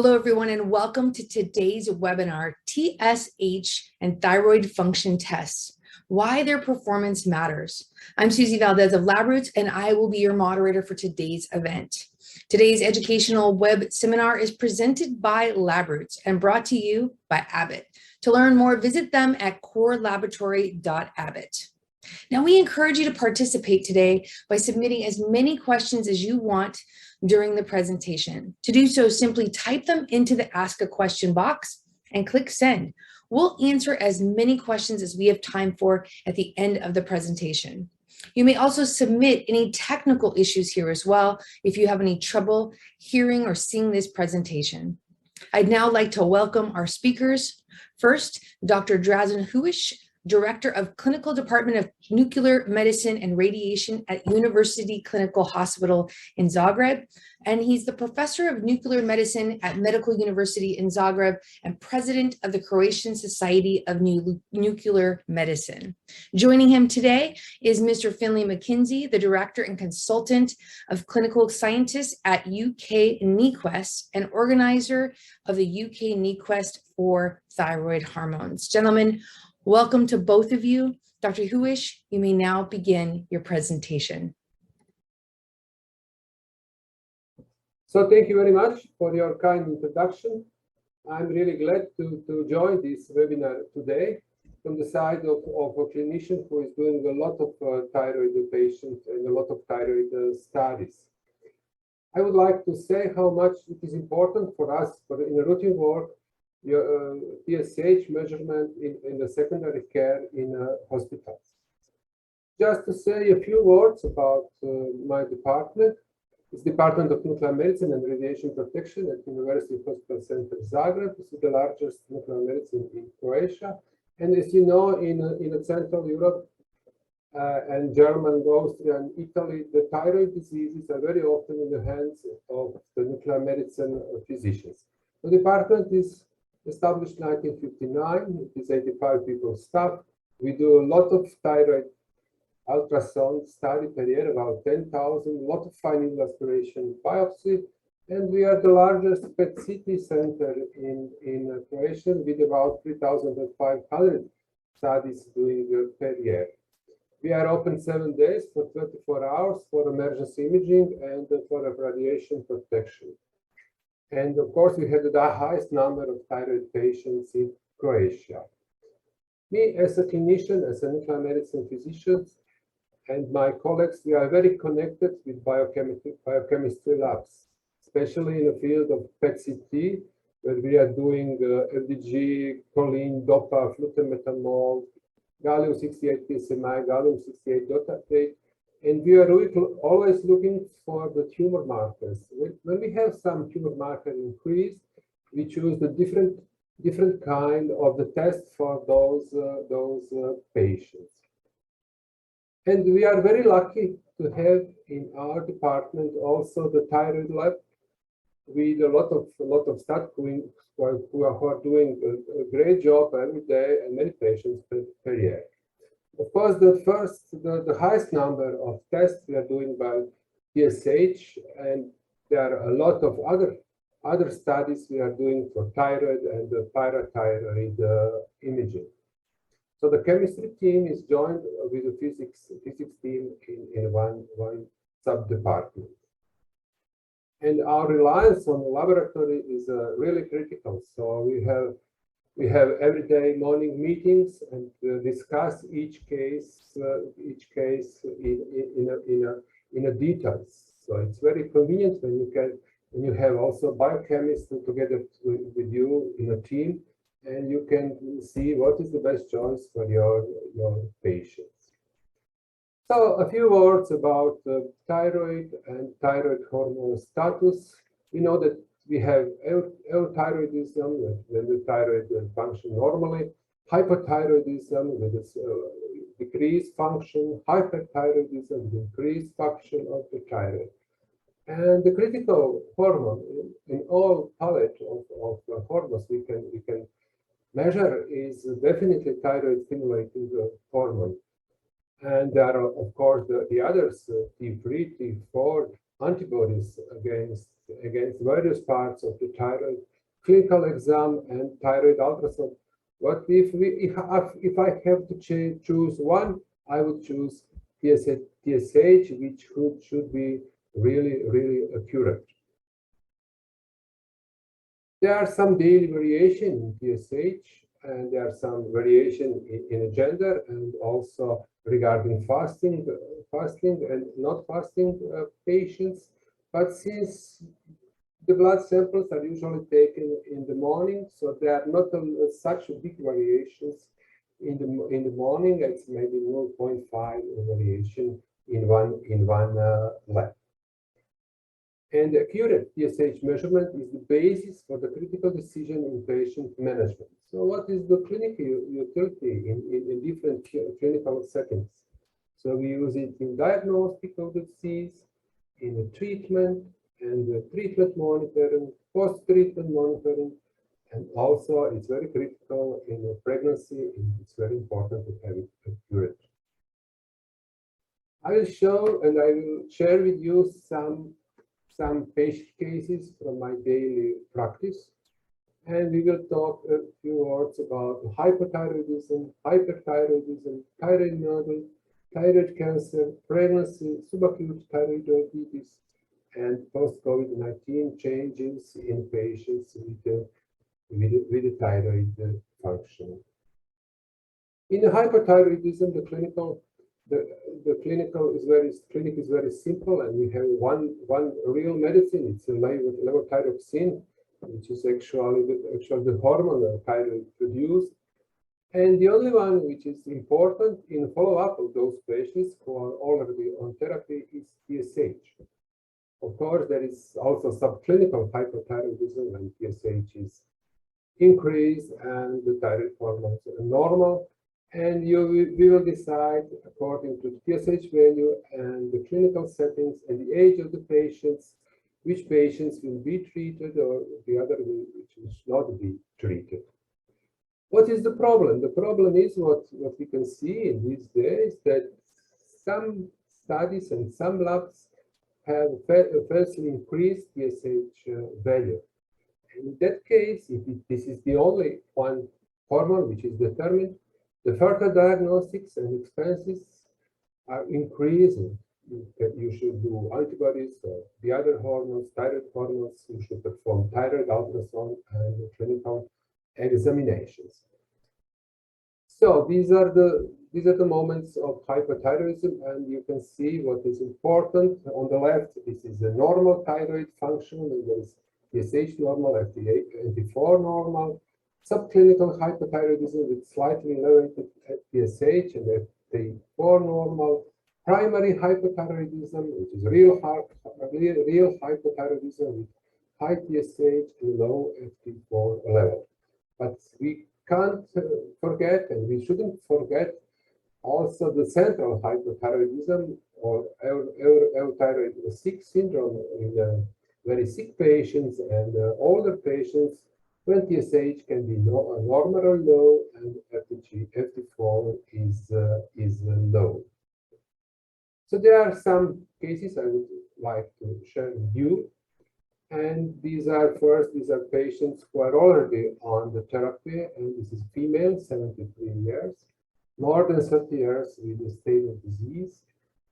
Hello, everyone, and welcome to today's webinar, TSH and Thyroid Function Tests, Why Their Performance Matters. I'm Susie Valdez of LabRoots, and I will be your moderator for today's event. Today's educational web seminar is presented by LabRoots and brought to you by Abbott. To learn more, visit them at corelaboratory.abbott. Now, we encourage you to participate today by submitting as many questions as you want during the presentation. To do so, simply type them into the Ask a Question box and click Send. We'll answer as many questions as we have time for at the end of the presentation. You may also submit any technical issues here as well if you have any trouble hearing or seeing this presentation. I'd now like to welcome our speakers. First, Dr. Dražen Huić, Director of Clinical Department of Nuclear Medicine and Radiation at University Clinical Hospital in Zagreb. And he's the Professor of Nuclear Medicine at Medical University in Zagreb and President of the Croatian Society of Nuclear Medicine. Joining him today is Mr. Finlay MacKenzie, the Director and Consultant of Clinical Scientists at UK NEQAS and organizer of the UK NEQAS for thyroid hormones. Gentlemen, welcome to both of you. Dr. Huić, you may now begin your presentation. So thank you very much for your kind introduction. I'm really glad to join this webinar today from the side of a clinician who is doing a lot of thyroid patients and a lot of thyroid studies. I would like to say how much it is important for us in the routine work your TSH measurement in the secondary care in hospitals. Just to say a few words about my department. It's Department of Nuclear Medicine and Radiation Protection at University Hospital Center Zagreb. This is the largest nuclear medicine in Croatia. And as you know, in Central Europe and Germany, Austria, and Italy, the thyroid diseases are very often in the hands of the nuclear medicine physicians. The department is established in 1959. It is 85 people staff. We do a lot of thyroid ultrasound study per year, about 10,000, a lot of fine needle aspiration biopsy, and we are the largest PET-CT center in Croatia with about 3,500 studies doing per year. We are open 7 days for 24 hours for emergency imaging and for radiation protection. And of course, we have the highest number of thyroid patients in Croatia. Me, as a clinician, as a nuclear medicine physician, and my colleagues, we are very connected with biochemistry labs, especially in the field of PET-CT, where we are doing FDG, choline, DOPA, flutemetamol, gallium-68 PSMI, gallium-68 DOTA-8, and we are always looking for the tumor markers. When we have some tumor marker increase, we choose the different kind of the test for those patients. And we are very lucky to have in our department also the thyroid lab with a lot of staff who are doing a great job every day and many patients per year. Of course, the highest number of tests we are doing by TSH, and there are a lot of other studies we are doing for thyroid and the parathyroid imaging. So the chemistry team is joined with the physics team in one sub-department. And our reliance on the laboratory is really critical. So we have everyday morning meetings and discuss each case in a details. So it's very convenient when you have also biochemists together with you in a team, and you can see what is the best choice for your patients. So a few words about thyroid and thyroid hormone status. We know that we have euthyroidism, when the thyroid function normally, hypothyroidism with its decreased function, hyperthyroidism, increased function of the thyroid. And the critical hormone in all palette of hormones we can measure is definitely thyroid stimulating hormone. And there are, of course, the others, T3, T4, antibodies against against various parts of the thyroid, clinical exam and thyroid ultrasound. What if I have to choose one, I would choose TSH, which should be really accurate. There are some daily variation in TSH, and there are some variation in gender, and also regarding fasting and not fasting patients. But since the blood samples are usually taken in the morning, so there are not such big variations in the morning. It's maybe 0.5 variation in one lab. And accurate TSH measurement is the basis for the critical decision in patient management. So what is the clinical utility in different clinical settings? So we use it in diagnostic of the disease, in the treatment, and the treatment monitoring, post-treatment monitoring, and also it's very critical in a pregnancy, and it's very important to have it accurate. I will show and I will share with you some patient cases from my daily practice, and we will talk a few words about hypothyroidism, hyperthyroidism, thyroid nodule, thyroid cancer, pregnancy, subacute thyroiditis, and post-COVID-19 changes in patients with the thyroid function. In hypothyroidism, the clinic is very simple, and we have one real medicine. It's a levothyroxine, which is actually the hormone that thyroid produced. And the only one which is important in follow-up of those patients who are already on therapy is TSH. Of course, there is also subclinical hypothyroidism, and TSH is increased and the thyroid hormones are normal. And we will decide according to the TSH value and the clinical settings and the age of the patients, which patients will be treated or the other which will not be treated. What is the problem? The problem is what we can see in these days, that some studies and some labs have firstly increased TSH value. In that case, if this is the only one hormone which is determined, the further diagnostics and expenses are increasing. You should do antibodies or the other hormones, thyroid hormones. You should perform thyroid ultrasound and clinical examinations. So these are the moments of hyperthyroidism, and you can see what is important. On the left, this is a normal thyroid function, and there is TSH normal, FT4 normal, subclinical hypothyroidism with slightly elevated TSH and FT4 normal, primary hypothyroidism, which is real hypothyroidism with high TSH and low FT4 level. But we can't forget, and we shouldn't forget, also the central hypothyroidism or euthyroid 6 syndrome in very sick patients and older patients, when TSH can be normal or low and FT4 is low. So there are some cases I would like to share with you. And these are patients who are already on the therapy, and this is female, 73 years, more than 30 years with a stable disease.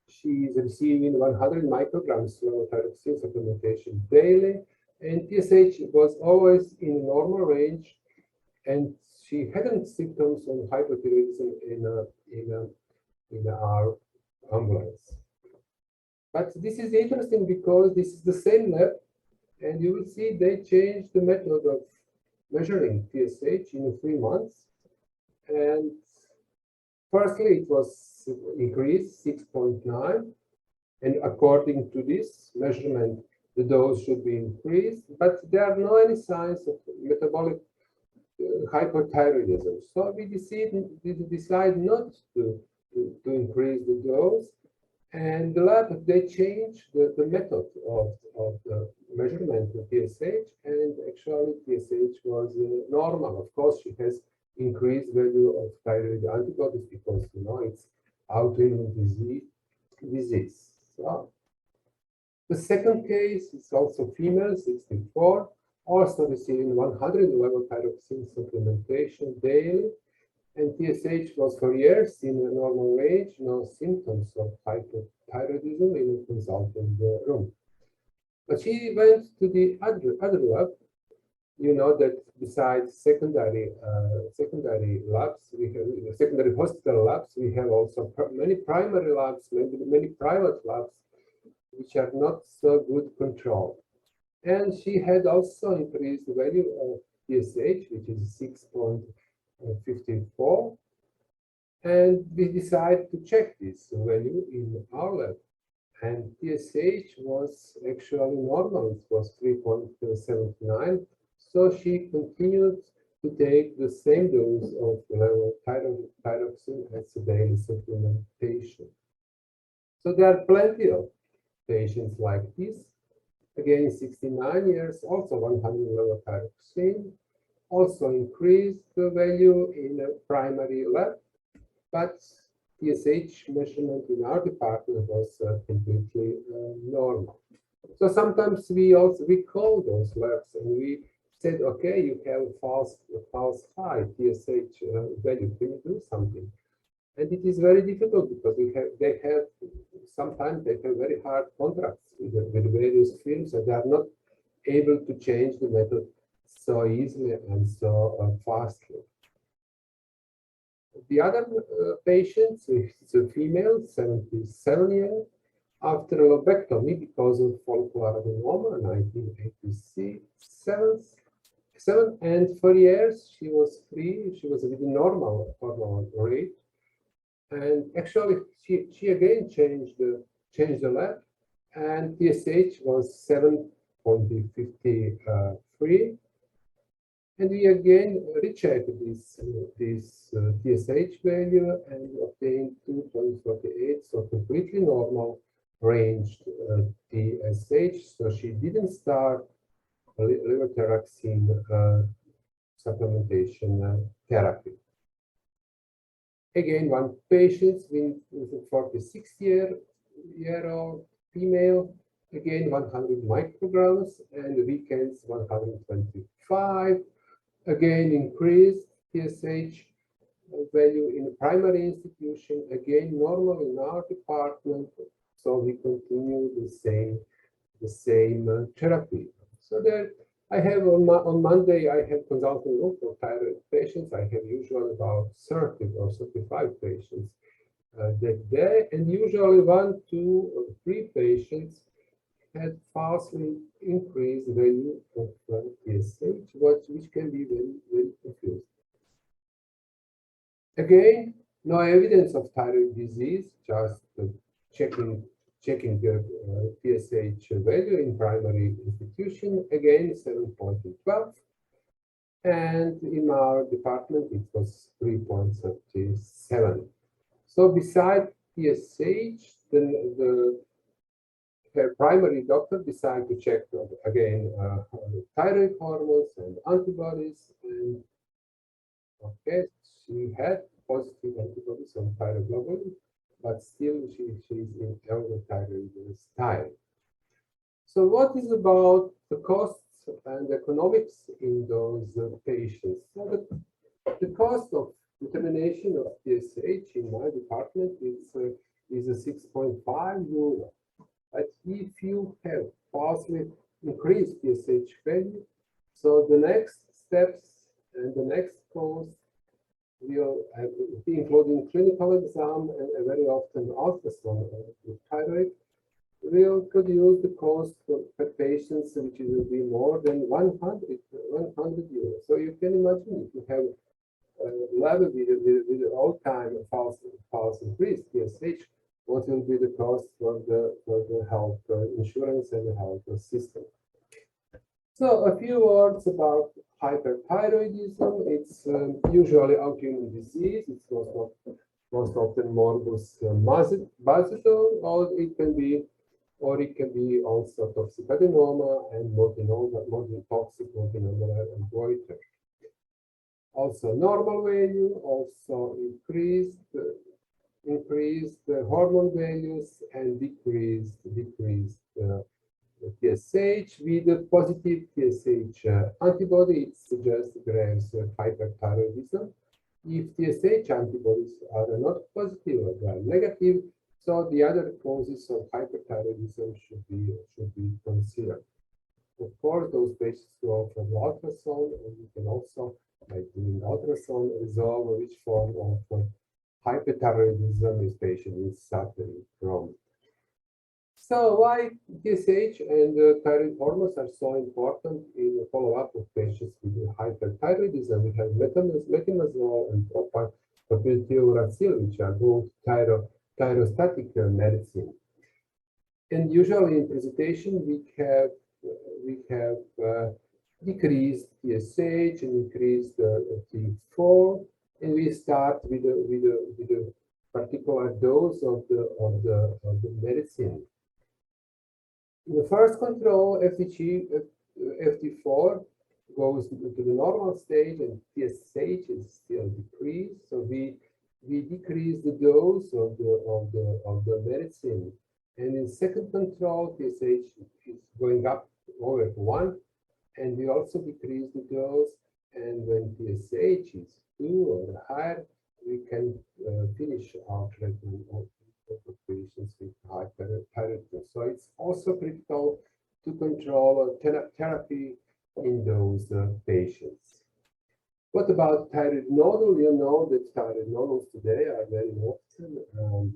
She is receiving 100 micrograms levothyroxine supplementation daily, and TSH was always in a normal range, and she hadn't symptoms of hypothyroidism in our ambulance. But this is interesting because this is the same lab, and you will see they changed the method of measuring TSH in 3 months. And firstly, it was increased 6.9. And according to this measurement, the dose should be increased, but there are no any signs of metabolic hypothyroidism. So we decide not to increase the dose. And the lab, they changed the method of the measurement of TSH, and actually TSH was normal. Of course, she has increased value of thyroid antibodies because, it's autoimmune disease. So The second case is also female, 64, also receiving 100 levothyroxine supplementation daily, and TSH was for years in a normal range, no symptoms of hypothyroidism in a consulting room. But she went to the other lab. You know that besides secondary labs, we have secondary hospital labs. We have also many primary labs, many private labs, which are not so good controlled. And she had also increased the value of TSH, which is 6.54. And we decided to check this value in our lab. And TSH was actually normal, it was 3.79. So she continued to take the same dose of levothyroxine as a daily supplementation. So there are plenty of patients like this. Again, 69 years, also 100 levothyroxine, also increased the value in a primary lab, but TSH measurement in our department was completely normal. So sometimes we call those labs and we said, okay, you have false high TSH value. Can you do something? And it is very difficult because sometimes they have very hard contracts with various firms, and they are not able to change the method so easily and so fastly. The other patient is a female, 77 years, after a lobectomy because of follicular adenoma, 1987, and for years she was free. She was with normal hormone rate, and actually she again changed the lab, and TSH was 7.53. And we again rechecked this TSH value and obtained 2.48, so completely normal ranged TSH. So she didn't start levothyroxine supplementation therapy. Again, one patient with a 46-year-old female, again 100 micrograms, and the weekends 125. Again, increased TSH value in the primary institution, again normal in our department, so we continue the same therapy. So there, I have on Monday, I have consulting room for thyroid patients. I have usually about 30 or 35 patients that day, and usually 1, 2, or 3 patients had falsely increased value of TSH, which can be very, very confusing. Again, no evidence of thyroid disease, just checking the TSH value in primary institution, again 7.12, and in our department it was 3.37. So beside TSH, her primary doctor decided to check again thyroid hormones and antibodies, and okay, she had positive antibodies on thyroglobulin, but still she's in euthyroid style. So what is about the costs and economics in those patients? So the cost of determination of TSH in my department is a 6.5 euro. But if you have falsely increased TSH value, so the next steps and the next cost will be including clinical exam and very often ultrasound of thyroid, will produce the cost per patient, which will be more than 100 euros. So you can imagine if you have a lab with all time false increased TSH, what will be the cost for the health insurance and the health system. So a few words about hyperthyroidism. It's usually autoimmune disease. It's most often morbus bazital, or it can be also toxic adenoma and toxic multinodular goiter. Also normal value, also increased the hormone values, and decreased TSH with a positive TSH antibody, it suggests Graham's hyperthyroidism. If TSH antibodies are not positive or they are negative, so the other causes of hyperthyroidism should be considered. Of course, those patients go from ultrasound, and you can also, by doing ultrasound, resolve which form of hyperthyroidism this patient is suffering from. So why TSH and thyroid hormones are so important in the follow-up of patients with hyperthyroidism? We have metamazole and propylthiouracil, which are both thyrostatic medicine. And usually in presentation, we have decreased TSH and increased T4, and we start with a particular dose of the medicine. In the first control, FT4 goes to the normal stage, and TSH is still decreased. So we decrease the dose of the medicine. And in second control, TSH is going up over 1, and we also decrease the dose. And when TSH is 2 or higher, we can finish our treatment of patients with hyperthyroidism. So it's also critical to control therapy in those patients. What about thyroid nodule? You know that thyroid nodules today are very often on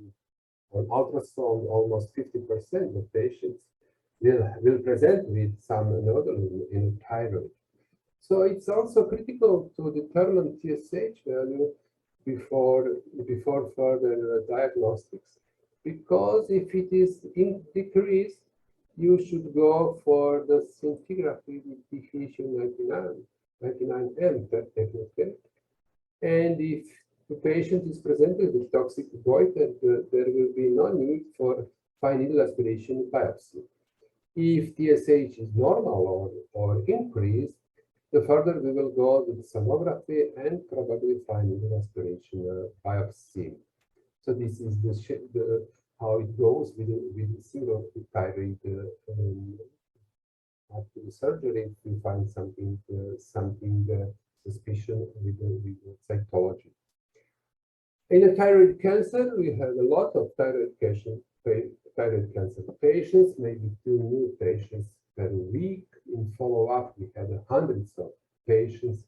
ultrasound. Almost 50% of patients will present with some nodule in thyroid. So it's also critical to determine TSH value before further diagnostics, because if it is decreased, you should go for the scintigraphy with diffusion 99M technique. And if the patient is presented with toxic goiter, there will be no need for fine needle aspiration biopsy. If TSH is normal or increased, the further we will go with sonography and probably fine needle aspiration biopsy. So this is the how it goes with single thyroid after the surgery. If we find something suspicion with cytology. In a thyroid cancer, we have a lot of thyroid cancer patients, maybe 2 new patients per week. In follow-up, we had hundreds of patients.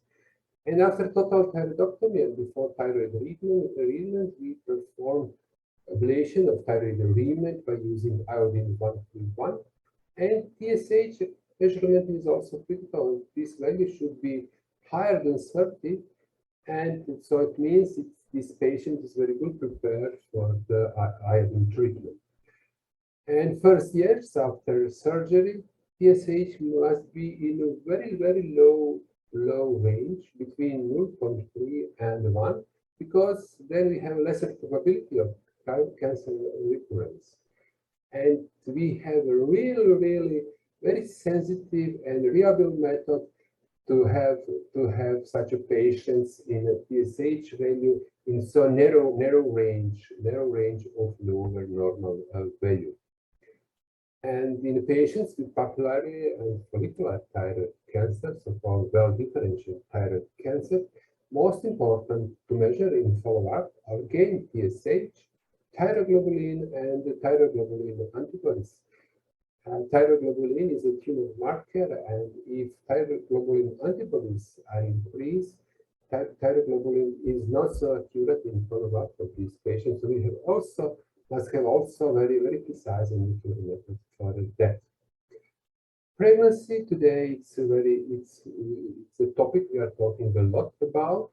And after total thyroidectomy and before thyroid treatment, we perform ablation of thyroid remnant by using iodine 131. And TSH measurement is also critical. This value should be higher than 30. And so it means this patient is very good prepared for the iodine treatment. And first years after surgery, TSH must be in a very, very low range between 0.3 and 1, because then we have lesser probability of cancer recurrence. And we have a really very sensitive and reliable method to have such a patients in a TSH value in so narrow range of lower normal value. And in patients with papillary and follicular thyroid cancer, so-called well-differentiated thyroid cancer, most important to measure in follow-up are again TSH, thyroglobulin, and the thyroglobulin antibodies. Thyroglobulin is a tumor marker, and if thyroglobulin antibodies are increased, thyroglobulin is not so accurate in follow-up of these patients. So we must have also very precise and accurate methods for that. Pregnancy today, it's a topic we are talking a lot about,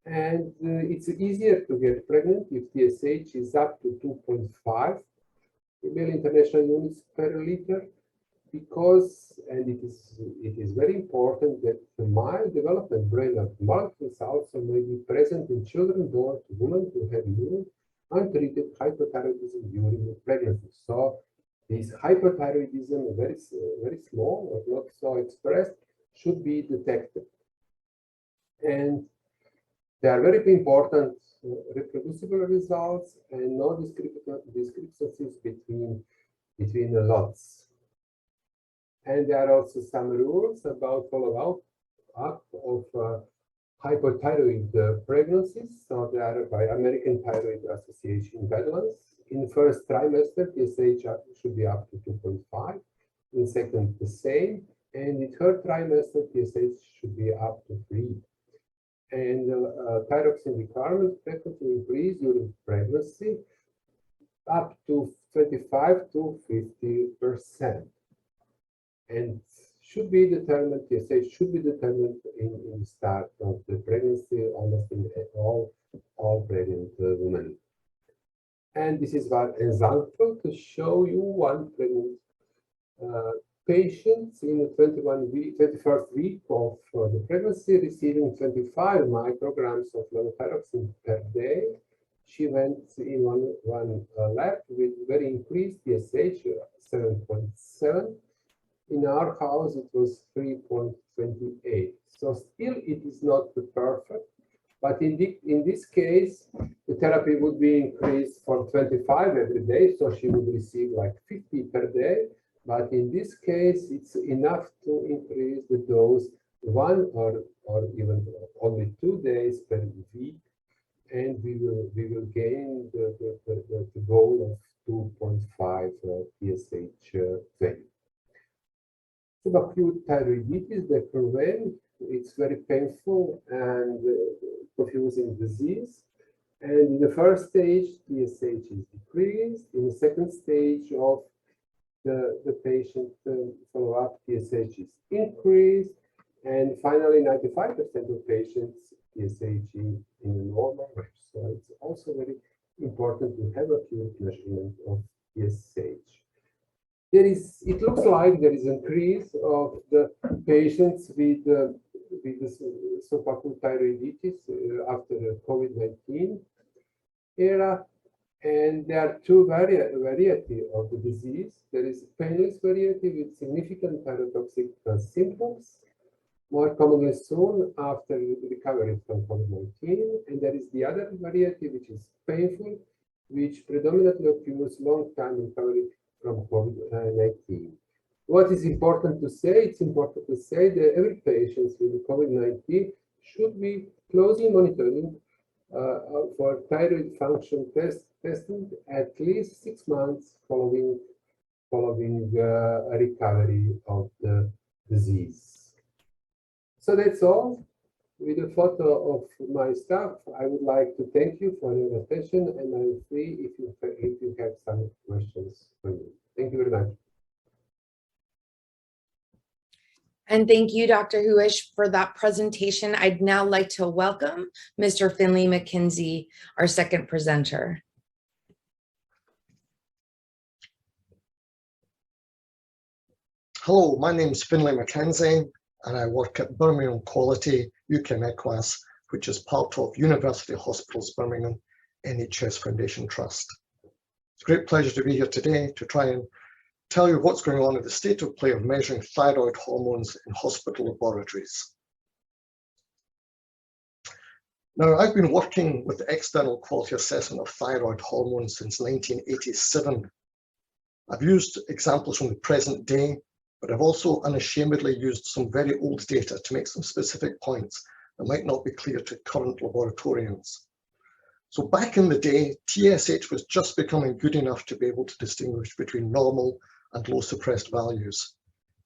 and it's easier to get pregnant if TSH is up to 2.5 female international units per liter, because, and it is very important that the mild development brain of molecules also may be present in children born to women who have untreated hypothyroidism during the pregnancy. So this hypothyroidism, very small or not so expressed, should be detected. And they are very important reproducible results and no discrepancies between the lots. And there are also some rules about follow-up of hypothyroid pregnancies. So they are by American Thyroid Association guidelines. In the first trimester, TSH should be up to 2.5. In the second, the same. And in the third trimester, TSH should be up to 3. And thyroxine requirement frequently increase during pregnancy up to 25 to 50%. And should be determined, TSH should be determined in the start of the pregnancy, almost in all pregnant women. And this is one example to show you one pregnant patient in the 21st week of the pregnancy receiving 25 micrograms of levothyroxine per day. She went in one lab with very increased TSH, 7.7. In our house, it was 3.28. So still, it is not perfect. But in this case, the therapy would be increased from 25 every day. So she would receive like 50 per day. But in this case, it's enough to increase the dose 1 or even only 2 days per week. And we will gain the goal of 2.5 TSH value. Subacute thyroiditis, the prevent, it's very painful and confusing disease. And in the first stage, TSH is decreased. In the second stage of the patient follow-up, TSH is increased. And finally, 95% of patients, TSH in a normal range. So it's also very important to have acute measurement of TSH. It looks like there is an increase of the patients with subacute thyroiditis after the COVID-19 era. And there are two variety of the disease. There is painless variety with significant thyrotoxic symptoms, more commonly soon after recovery from COVID-19. And there is the other variety, which is painful, which predominantly occurs long-time recovery from COVID-19. What is important to say? It's important to say that every patient with COVID-19 should be closely monitoring for thyroid function testing at least 6 months following recovery of the disease. So that's all. With a photo of my staff, I would like to thank you for your attention, and I'm free if you have some questions for me. Thank you very much. And thank you, Dr. Huić, for that presentation. I'd now like to welcome Mr. Finlay MacKenzie, our second presenter. Hello, my name is Finlay MacKenzie, and I work at Birmingham Quality, UK NEQAS, which is part of University Hospitals Birmingham NHS Foundation Trust. It's a great pleasure to be here today to try and tell you what's going on in the state of play of measuring thyroid hormones in hospital laboratories. Now, I've been working with the external quality assessment of thyroid hormones since 1987. I've used examples from the present day, but I've also unashamedly used some very old data to make some specific points that might not be clear to current laboratorians. So back in the day, TSH was just becoming good enough to be able to distinguish between normal and low suppressed values.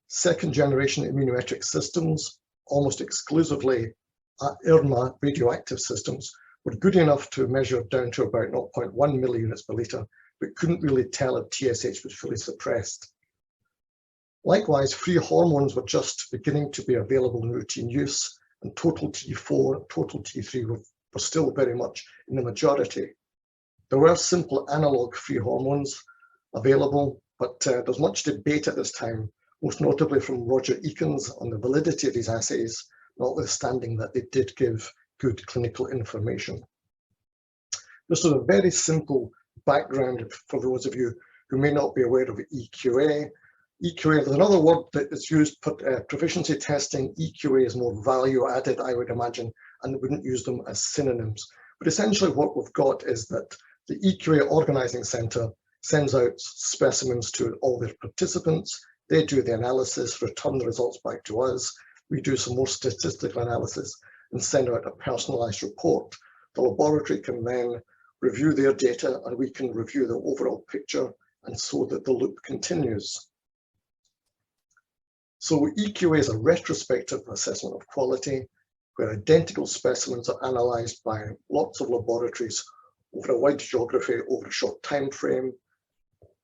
Second generation immunometric systems, almost exclusively IRMA radioactive systems, were good enough to measure down to about 0.1 milliunits per litre, but couldn't really tell if TSH was fully suppressed. Likewise, free hormones were just beginning to be available in routine use, and total T4, total T3 were still very much in the majority. There were simple analog free hormones available, but there's much debate at this time, most notably from Roger Ekins on the validity of these assays, notwithstanding that they did give good clinical information. This is a very simple background for those of you who may not be aware of EQA. EQA, there's another word that is used for proficiency testing. EQA is more value added, I would imagine, and wouldn't use them as synonyms. But essentially what we've got is that the EQA Organising Centre sends out specimens to all their participants. They do the analysis, return the results back to us. We do some more statistical analysis and send out a personalized report. The laboratory can then review their data and we can review the overall picture, and so that the loop continues. So EQA is a retrospective assessment of quality where identical specimens are analysed by lots of laboratories over a wide geography over a short time frame.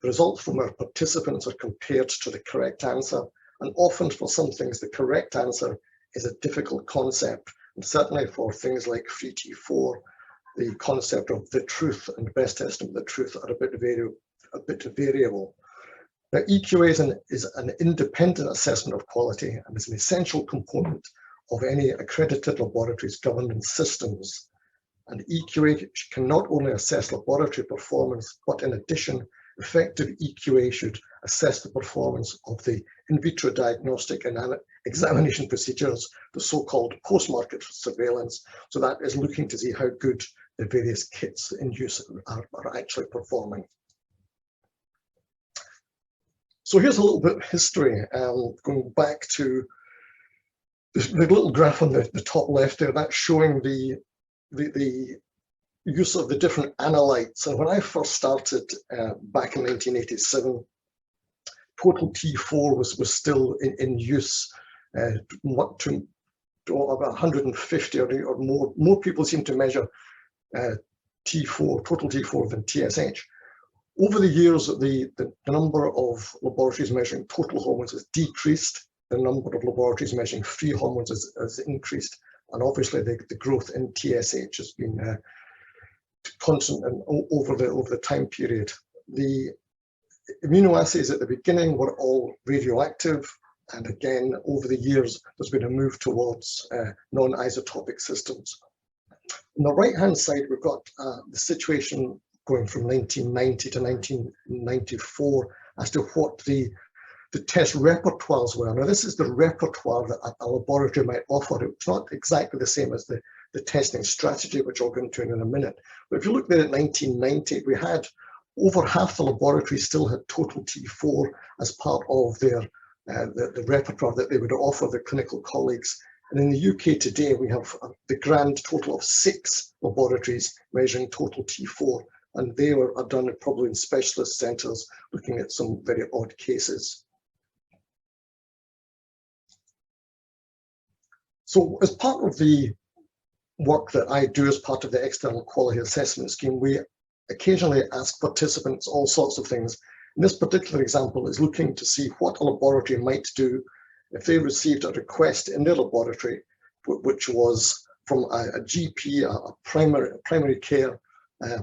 The results from our participants are compared to the correct answer, and often for some things the correct answer is a difficult concept, and certainly for things like free T4, the concept of the truth and best estimate of the truth are a bit variable. Now, EQA is an independent assessment of quality and is an essential component of any accredited laboratory's governance systems. And EQA can not only assess laboratory performance, but in addition, effective EQA should assess the performance of the in vitro diagnostic and examination procedures, the so-called post-market surveillance. So that is looking to see how good the various kits in use are actually performing. So here's a little bit of history, going back to the little graph on the top left there, that's showing the use of the different analytes. And when I first started back in 1987, total T4 was still in use. Up to about 150 or more people seem to measure T4, total T4 than TSH. Over the years, the number of laboratories measuring total hormones has decreased. The number of laboratories measuring free hormones has increased. And obviously the growth in TSH has been constant and over the time period. The immunoassays at the beginning were all radioactive. And again, over the years, there's been a move towards non-isotopic systems. On the right-hand side, we've got the situation going from 1990 to 1994 as to what the test repertoires were. Now, this is the repertoire that a laboratory might offer. It's not exactly the same as the testing strategy, which I'll go into in a minute. But if you look there at 1990, we had over half the laboratories still had total T4 as part of their the repertoire that they would offer their clinical colleagues. And in the UK today, we have the grand total of 6 laboratories measuring total T4. And they are done probably in specialist centres looking at some very odd cases. So as part of the work that I do as part of the external quality assessment scheme, we occasionally ask participants all sorts of things. And this particular example is looking to see what a laboratory might do if they received a request in their laboratory, which was from a GP, a primary care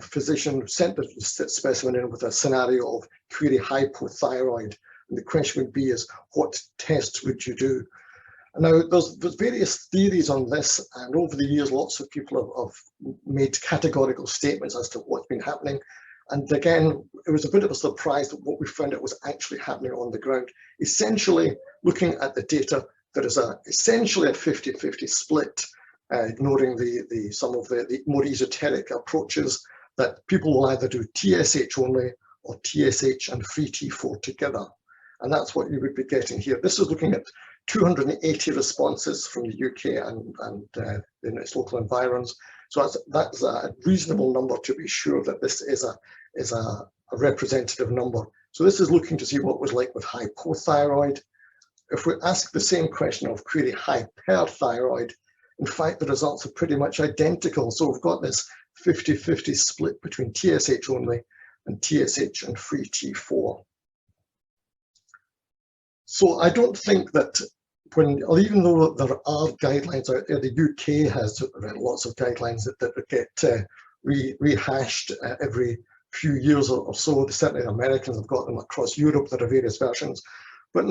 physician, sent the specimen in with a scenario of query hypothyroid. And the question would be is, what tests would you do? And now there's various theories on this, and over the years lots of people have made categorical statements as to what's been happening. And again, it was a bit of a surprise that what we found out was actually happening on the ground. Essentially, looking at the data, there is essentially a 50-50 split, ignoring some of the more esoteric approaches, that people will either do TSH only or TSH and free T4 together. And that's what you would be getting here. This is looking at 280 responses from the UK and in its local environs. So that's a reasonable number to be sure that this is a representative number. So this is looking to see what was like with hypothyroid. If we ask the same question of query hyperthyroid, in fact, the results are pretty much identical. So we've got this 50-50 split between TSH only and TSH and free T4. So I don't think that even though there are guidelines out there, the UK has lots of guidelines that get rehashed every few years or so. Certainly the Americans have got them across Europe. There are various versions, but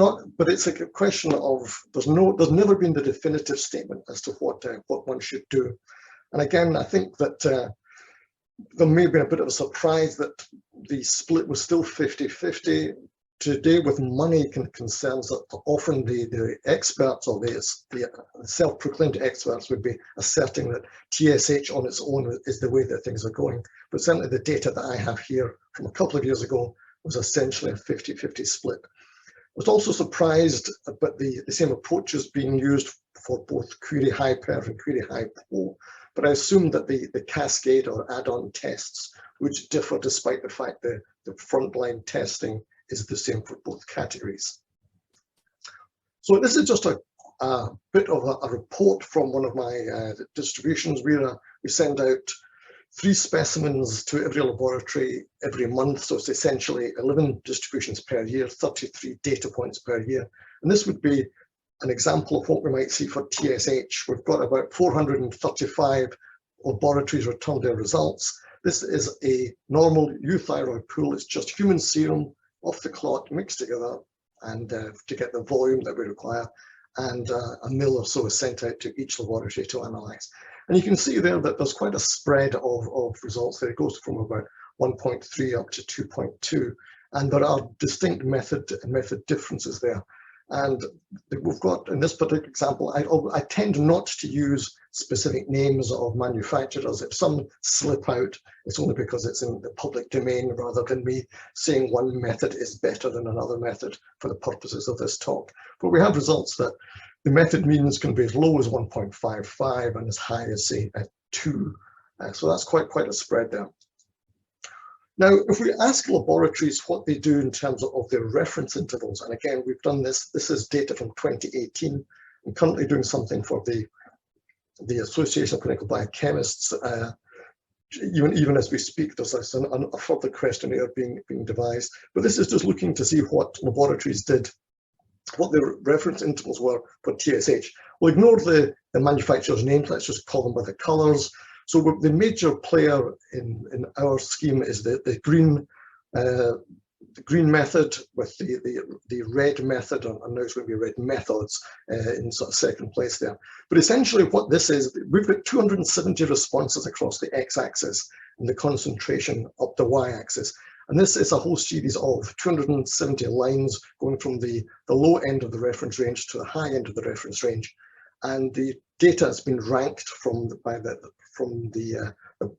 it's a question of there's never been the definitive statement as to what one should do. And again, I think that there may have been a bit of a surprise that the split was still 50-50. Today, with money concerns, that often the experts or the self-proclaimed experts would be asserting that TSH on its own is the way that things are going. But certainly the data that I have here from a couple of years ago was essentially a 50-50 split. was also surprised about the same approaches being used for both query hyper and query hypo, but I assumed that the cascade or add-on tests would differ despite the fact that the frontline testing is the same for both categories. So this is just a bit of a report from one of my distributions where we send out 3 specimens to every laboratory every month. So it's essentially 11 distributions per year, 33 data points per year. And this would be an example of what we might see for TSH. We've got about 435 laboratories return their results. This is a normal euthyroid pool. It's just human serum off the clot mixed together and to get the volume that we require. And a mil or so is sent out to each laboratory to analyze. And you can see there that there's quite a spread of results there. It goes from about 1.3 up to 2.2. And there are distinct method differences there. And we've got, in this particular example, I tend not to use specific names of manufacturers. If some slip out, it's only because it's in the public domain rather than me saying one method is better than another method for the purposes of this talk. But we have results that the method means can be as low as 1.55 and as high as, say, 2. So that's quite a spread there. Now, if we ask laboratories what they do in terms of their reference intervals, and again, we've done this is data from 2018. I'm currently doing something for the Association of Clinical Biochemists. Even as we speak, there's a further questionnaire being devised. But this is just looking to see what laboratories did, what their reference intervals were for TSH. We'll ignore the manufacturer's names, let's just call them by the colors. So the major player in our scheme is the green method with the red method, and now it's going to be red methods in sort of second place there. But essentially what this is, we've got 270 responses across the x-axis and the concentration up the y-axis. And this is a whole series of 270 lines going from the low end of the reference range to the high end of the reference range. And the data has been ranked from the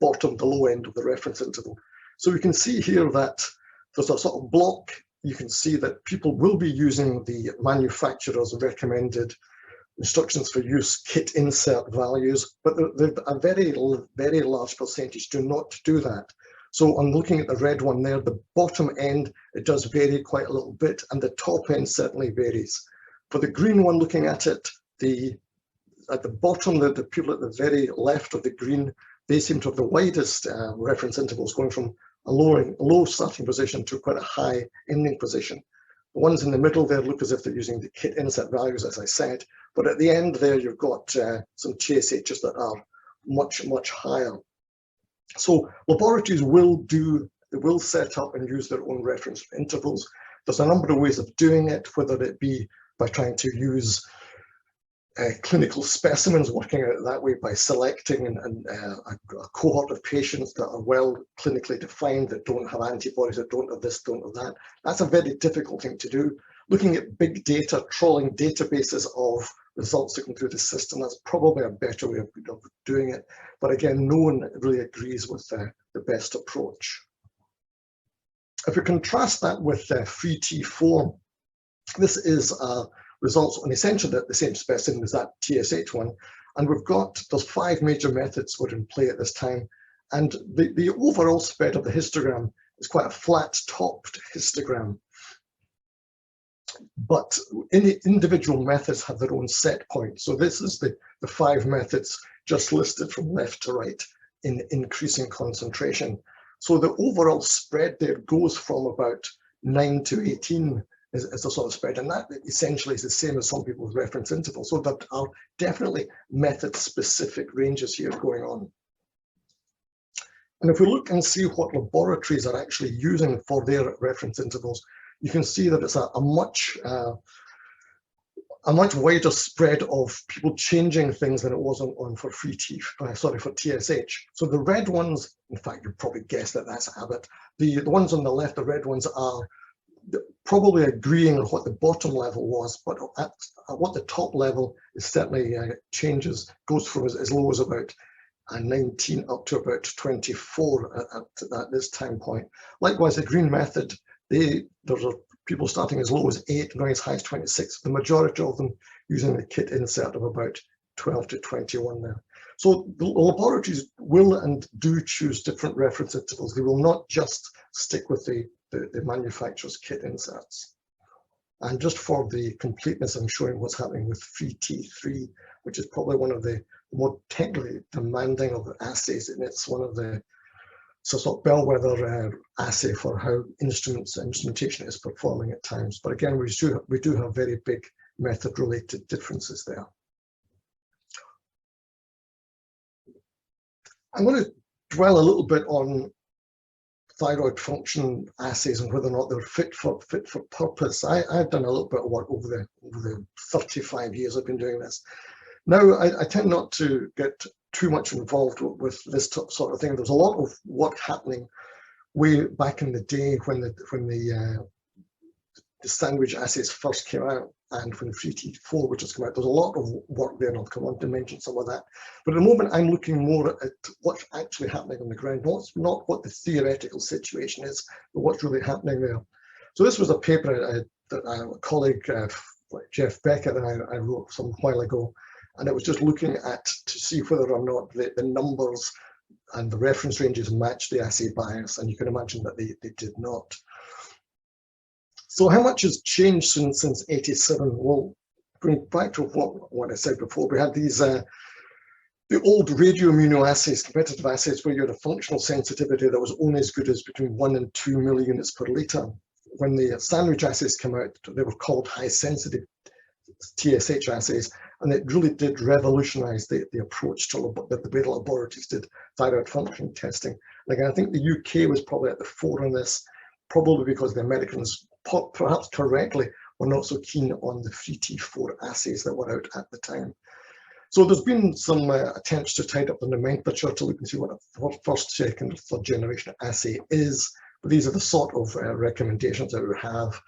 bottom, the low end of the reference interval. So we can see here that there's a sort of block. You can see that people will be using the manufacturer's recommended instructions for use kit insert values, but a very large percentage do not do that. So I'm looking at the red one there, the bottom end, it does vary quite a little bit, and the top end certainly varies. For the green one, looking at it, at the bottom, the people at the very left of the green, they seem to have the widest reference intervals, going from a low starting position to quite a high ending position. The ones in the middle there look as if they're using the kit insert values, as I said, but at the end there, you've got some TSHs that are much higher. So laboratories will set up and use their own reference intervals. There's a number of ways of doing it, whether it be by trying to use clinical specimens, working out that way by selecting a cohort of patients that are well clinically defined, that don't have antibodies, that don't have this, don't have that. That's a very difficult thing to do. Looking at big data, trawling databases of results that come through the system, that's probably a better way of doing it. But again, no one really agrees with the best approach. If we contrast that with free T4, this is results on essentially the same specimen as that TSH one. And there's 5 major methods were in play at this time. And the overall spread of the histogram is quite a flat topped histogram. But any individual methods have their own set point. So this is the 5 methods just listed from left to right in increasing concentration. So the overall spread there goes from about 9 to 18 is a sort of spread, and that essentially is the same as some people's reference intervals. So there are definitely method-specific ranges here going on. And if we look and see what laboratories are actually using for their reference intervals, you can see that it's a much wider spread of people changing things than it was for TSH. So the red ones, in fact, you probably guessed that that's Abbott. The ones on the left, the red ones, are probably agreeing on what the bottom level was, but at what the top level is certainly changes, goes from as low as about 19 up to about 24 at this time point. Likewise, the green method, there's people starting as low as 8, going as high as 26, the majority of them using the kit insert of about 12 to 21 now. So the laboratories will and do choose different reference intervals. They will not just stick with the manufacturer's kit inserts. And just for the completeness, I'm showing what's happening with free T3, which is probably one of the more technically demanding of the assays, and it's one of the sort of bellwether assay for how instrumentation is performing at times. But again, we do have very big method-related differences there. I'm going to dwell a little bit on thyroid function assays and whether or not they're fit for purpose. I've done a little bit of work over the 35 years I've been doing this. Now, I tend not to get too much involved with this sort of thing. There's a lot of work happening way back in the day when the sandwich assays first came out, and when free T4 which has come out. There's a lot of work there, and I'll come on to mention some of that. But at the moment, I'm looking more at what's actually happening on the ground, not what the theoretical situation is, but what's really happening there. So this was a paper that a colleague, Jeff Beckett, and I wrote some while ago, and it was just looking at to see whether or not the numbers and the reference ranges match the assay bias, and you can imagine that they did not. So how much has changed since 87? Well, going back to what I said before, we had these the old radioimmunoassays, competitive assays, where you had a functional sensitivity that was only as good as between 1 and 2 millunits per litre. When the sandwich assays came out, they were called high sensitive TSH assays, and it really did revolutionize the approach that the way the laboratories did thyroid function testing. And again, I think the UK was probably at the fore on this, probably because the Americans, perhaps correctly, were not so keen on the free T4 assays that were out at the time. So there's been some attempts to tidy up the nomenclature to look and see what a first, second, third generation assay is. But these are the sort of recommendations that we have.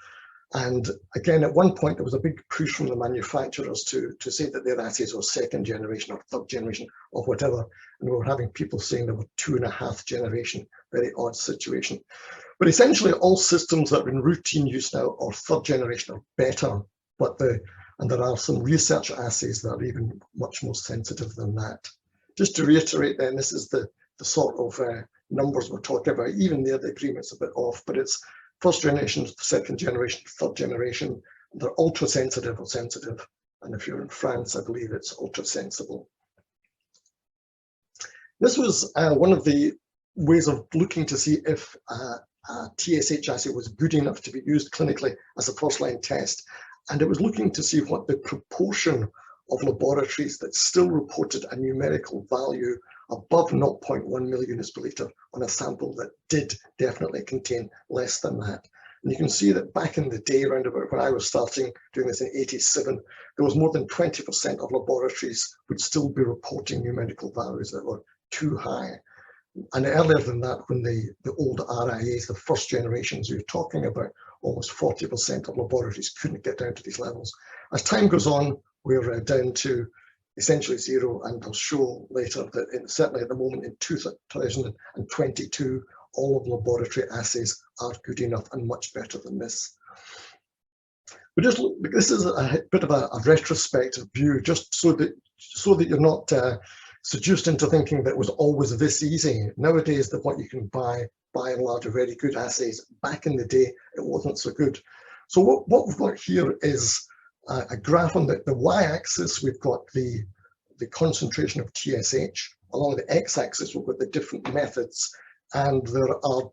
And again, at one point, there was a big push from the manufacturers to say that their assays were second generation or third generation or whatever. And we were having people saying they were 2.5 generation, very odd situation. But essentially, all systems that are in routine use now are third generation or better. And there are some research assays that are even much more sensitive than that. Just to reiterate then, this is the sort of numbers we're talking about. Even there, the agreement's a bit off, but it's first generation, second generation, third generation. They're ultra sensitive or sensitive. And if you're in France, I believe it's ultra sensible. This was one of the ways of looking to see if a TSH assay was good enough to be used clinically as a first-line test. And it was looking to see what the proportion of laboratories that still reported a numerical value above 0.1 millunits per litre on a sample that did definitely contain less than that. And you can see that back in the day, around about when I was starting doing this in 87, there was more than 20% of laboratories would still be reporting numerical values that were too high. And earlier than that, when the old RIAs, the first generations, you're talking about almost 40% of laboratories couldn't get down to these levels. As time goes on, we're down to essentially zero, and I'll show later that certainly at the moment in 2022, all of laboratory assays are good enough and much better than this. But just look, this is a bit of a retrospective view, just so that you're not seduced into thinking that it was always this easy. Nowadays, what you can buy and large, are very good assays. Back in the day, it wasn't so good. So what we've got here is a graph on the y-axis. We've got the concentration of TSH. Along the x-axis, we've got the different methods, and there are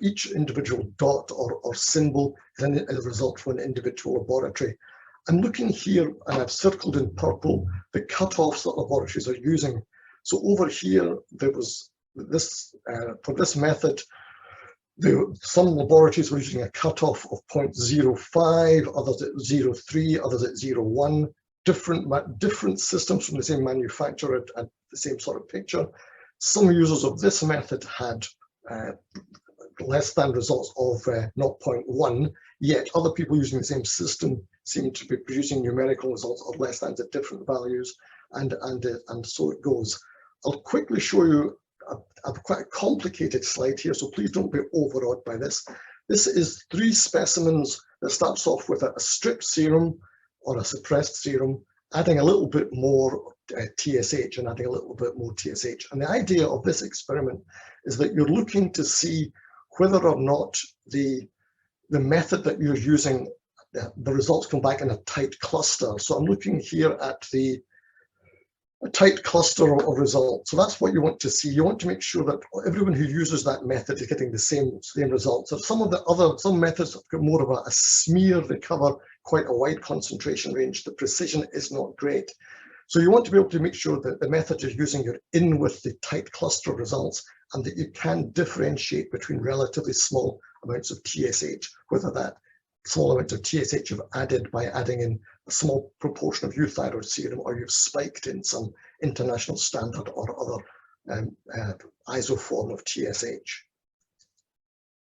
each individual dot or symbol is a result from an individual laboratory. I'm looking here, and I've circled in purple the cutoffs that laboratories are using. So over here, there was this, for this method, some laboratories were using a cutoff of 0.05, others at 0.3, others at 0.1. Different systems from the same manufacturer had the same sort of picture. Some users of this method had less than results of 0.1, yet other people using the same system seem to be producing numerical results of less than at different values, and so it goes. I'll quickly show you a quite complicated slide here, so please don't be overawed by this. This is 3 specimens that starts off with a stripped serum or a suppressed serum, adding a little bit more TSH and adding a little bit more TSH. And the idea of this experiment is that you're looking to see whether or not the method that you're using, the results come back in a tight cluster. So I'm looking here at a tight cluster of results. So that's what you want to see. You want to make sure that everyone who uses that method is getting the same results. So some methods have got more of a smear, they cover quite a wide concentration range. The precision is not great. So you want to be able to make sure that the method you're using, you're in with the tight cluster of results, and that you can differentiate between relatively small amounts of TSH, whether that small amount of TSH you've added by adding in a small proportion of euthyroid serum, or you've spiked in some international standard or other isoform of TSH.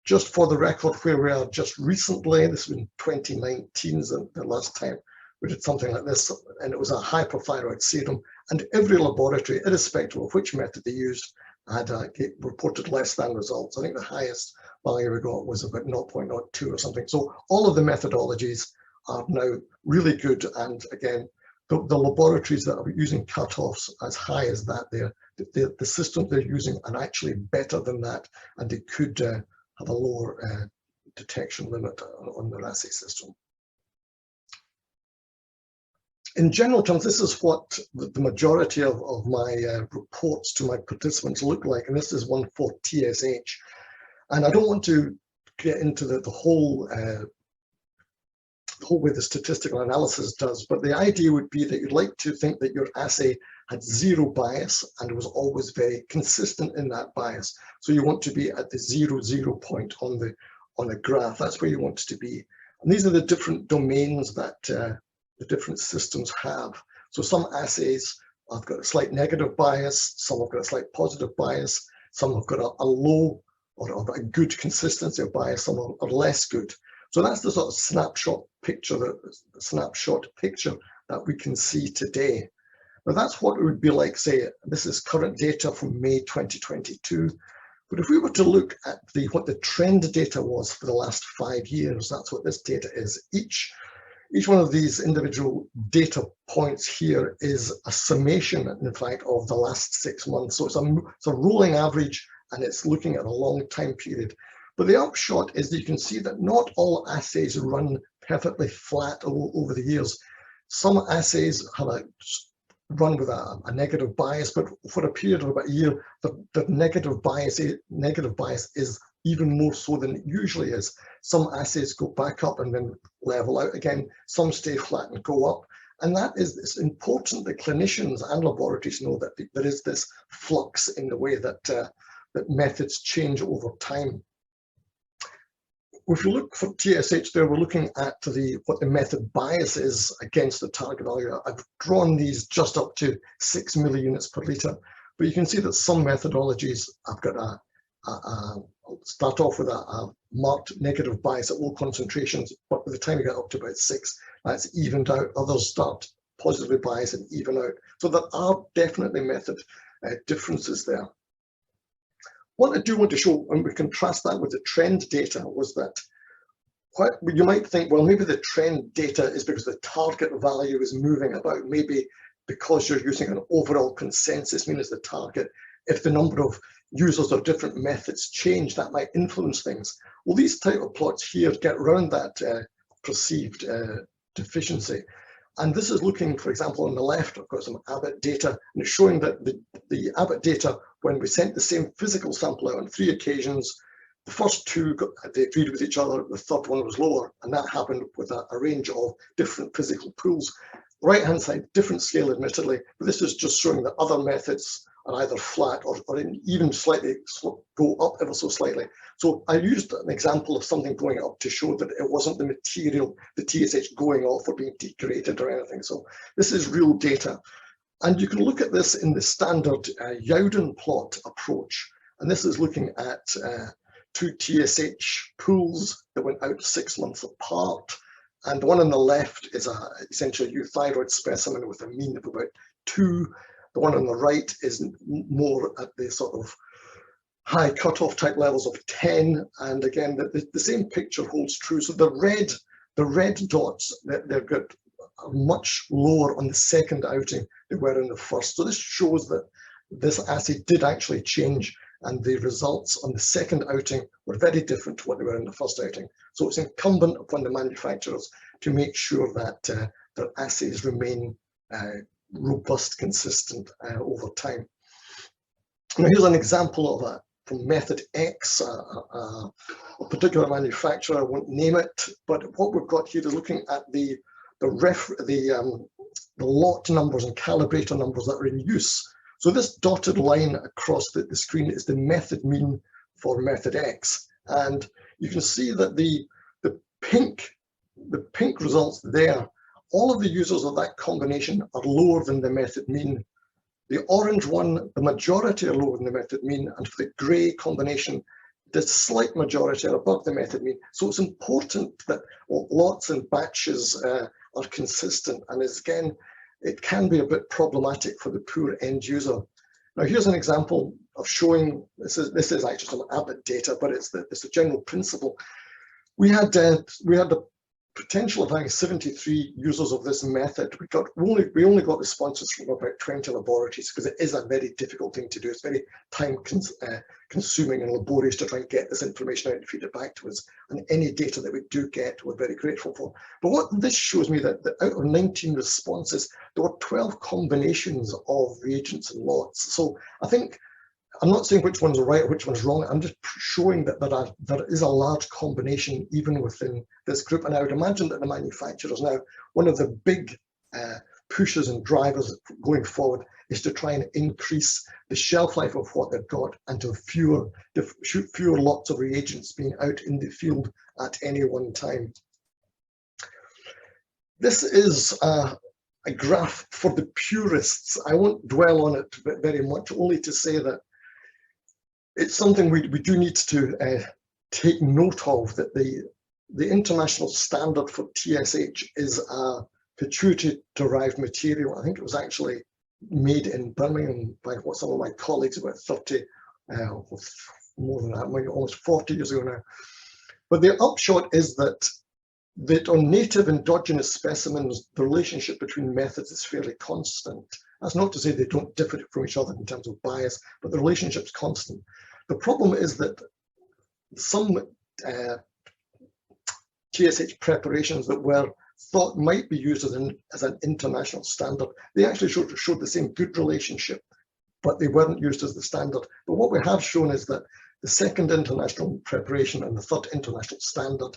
Just for the record, where we are just recently, this was in 2019, the last time we did something like this, and it was a hyperthyroid serum, and every laboratory, irrespective of which method they used, had reported less than results. I think the highest value we got was about 0.02 or something. So all of the methodologies are now really good, and again, the laboratories that are using cutoffs as high as that, the systems they're using are actually better than that, and they could have a lower detection limit on their assay system. In general terms, this is what the majority of my reports to my participants look like, and this is one for TSH. And I don't want to get into the whole way the statistical analysis does, but the idea would be that you'd like to think that your assay had 0 bias and was always very consistent in that bias. So you want to be at the 0 point on the graph. That's where you want to be. And these are the different domains that the different systems have. So some assays have got a slight negative bias, some have got a slight positive bias, some have got a low or a good consistency of bias, some are less good. So that's the sort of snapshot picture that we can see today. Now that's what it would be like, say, this is current data from May 2022. But if we were to look at what the trend data was for the last 5 years, that's what this data is. Each one of these individual data points here is a summation, in fact, of the last 6 months. So it's a rolling average, and it's looking at a long time period. But the upshot is that you can see that not all assays run perfectly flat over the years. Some assays have run with a negative bias, but for a period of about a year, the negative bias is even more so than it usually is. Some assays go back up and then level out again. Some stay flat and go up. And it's important that clinicians and laboratories know that there is this flux in the way that that methods change over time. If you look for TSH there, we're looking at what the method bias is against the target value. I've drawn these just up to 6 milliunits per litre, but you can see that some methodologies have got start off with a marked negative bias at low concentrations, but by the time you get up to about 6, that's evened out. Others start positively biased and even out. So there are definitely method differences there. What I do want to show, and we contrast that with the trend data, was that you might think, well, maybe the trend data is because the target value is moving about, maybe because you're using an overall consensus mean as the target. If the number of users of different methods change, that might influence things. Well, these type of plots here get around that perceived deficiency. And this is looking, for example, on the left, I've got some Abbott data, and it's showing that the Abbott data, when we sent the same physical sample out on 3 occasions, the first 2, they agreed with each other, the third one was lower, and that happened with a range of different physical pools. Right-hand side, different scale admittedly, but this is just showing that other methods are either flat or even slightly go up ever so slightly. So I used an example of something going up to show that it wasn't the material, the TSH going off or being degraded or anything. So this is real data. And you can look at this in the standard Youden plot approach. And this is looking at 2 TSH pools that went out 6 months apart. And the one on the left is essentially a euthyroid specimen with a mean of about 2. The one on the right is more at the sort of high cutoff type levels of 10. And again, the same picture holds true. So the red dots, they're got much lower on the second outing than were in the first. So this shows that this assay did actually change, and the results on the second outing were very different to what they were in the first outing. So it's incumbent upon the manufacturers to make sure that their assays remain robust, consistent over time. Now here's an example of a from method X, a particular manufacturer. I won't name it, but what we've got here is looking at the lot numbers and calibrator numbers that are in use. So this dotted line across the screen is the method mean for method X, and you can see that the pink results there, all of the users of that combination are lower than the method mean. The orange one, the majority are lower than the method mean, and for the grey combination, the slight majority are above the method mean. So it's important that lots and batches are consistent, and again, it can be a bit problematic for the poor end user. Now here's an example of showing, this is actually some Abbott data, but it's the general principle. We had the potential of having 73 users of this method. We only got responses from about 20 laboratories, because it is a very difficult thing to do. It's very time consuming and laborious to try and get this information out and feed it back to us. And any data that we do get, we're very grateful for. But what this shows me that out of 19 responses, there were 12 combinations of reagents and lots. So I think, I'm not saying which one's right or which one's wrong. I'm just showing that there is a large combination even within this group. And I would imagine that the manufacturers now, one of the big pushes and drivers going forward is to try and increase the shelf life of what they've got, and to fewer lots of reagents being out in the field at any one time. This is a graph for the purists. I won't dwell on it very much, only to say that it's something we do need to take note of, that the international standard for TSH is a pituitary-derived material. I think it was actually made in Birmingham by some of my colleagues about 30, more than that, maybe almost 40 years ago now. But the upshot is that on native endogenous specimens, the relationship between methods is fairly constant. That's not to say they don't differ from each other in terms of bias, but the relationship's constant. The problem is that some TSH preparations that were thought might be used as an international standard, they actually showed the same good relationship, but they weren't used as the standard. But what we have shown is that the second international preparation and the third international standard